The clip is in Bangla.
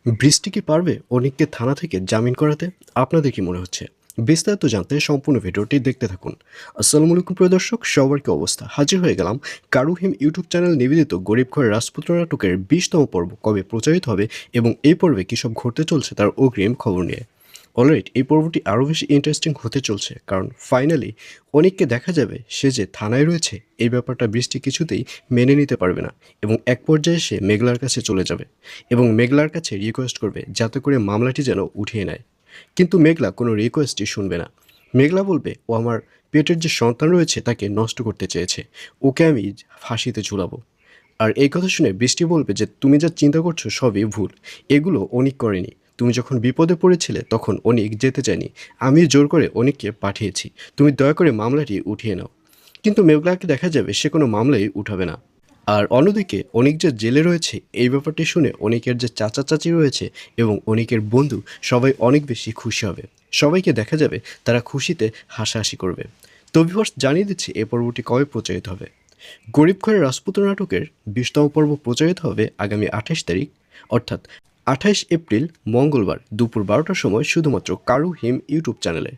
বৃষ্টি কি পারবে অনিককে থানা থেকে জামিন করাতে? আপনাদের কি মনে হচ্ছে? বিস্তারিত জানতে সম্পূর্ণ ভিডিওটি দেখতে থাকুন। আসসালামু আলাইকুম প্রিয় দর্শক, সবার কি অবস্থা? হাজির হয়ে গেলাম কারুহিম ইউটিউব চ্যানেল নিবেদিত গরিব ঘরের রাজপুত্র নাটকের 20তম পর্ব কবে প্রচারিত হবে এবং এই পর্বে কী সব ঘটতে চলছে তার অগ্রিম খবর নিয়ে। অলরাইট, এই পর্বটি আরও বেশি ইন্টারেস্টিং হতে চলছে, কারণ ফাইনালি অনিককে দেখা যাবে সে যে থানায় রয়েছে এই ব্যাপারটা বৃষ্টি কিছুতেই মেনে নিতে পারবে না এবং এক পর্যায়ে সে মেঘলার কাছে চলে যাবে এবং মেঘলার কাছে রিকোয়েস্ট করবে যাতে করে মামলাটি যেন উঠিয়ে নেয়। কিন্তু মেঘলা কোনো রিকোয়েস্টই শুনবে না। মেঘলা বলবে ও আমার পেটের যে সন্তান রয়েছে তাকে নষ্ট করতে চেয়েছে, ওকে আমি ফাঁসিতে ঝুলাবো। আর এই কথা শুনে বৃষ্টি বলবে যে তুমি যা চিন্তা করছো সবই ভুল, এগুলো অনিক করেনি। তুমি যখন বিপদে পড়েছিলে তখন অনিক যেতে চায়নি, আমি জোর করে অনিককে পাঠিয়েছি। তুমি দয়া করে মামলাটি উঠিয়ে নাও। কিন্তু মেঘলাকে দেখা যাবে সে কোনো মামলাই উঠাবে না। আর অন্যদিকে অনিক যে জেলে রয়েছে এই ব্যাপারটি শুনে অনিকের যে চাচা চাচি রয়েছে এবং অনিকের বন্ধু সবাই অনেক বেশি খুশি হবে। সবাইকে দেখা যাবে তারা খুশিতে হাসাহাসি করবে। তো ভিউয়ার্স, জানিয়ে দিচ্ছি এই পর্বটি কবে প্রচারিত হবে। গরিব ঘরের রাজপুত্র নাটকের 20তম পর্ব প্রচারিত হবে আগামী 28 তারিখ, অর্থাৎ 28 এপ্রিল মঙ্গলবার দুপুর 12টার সময় শুধুমাত্র কারু হিম ইউটিউব চ্যানেলে।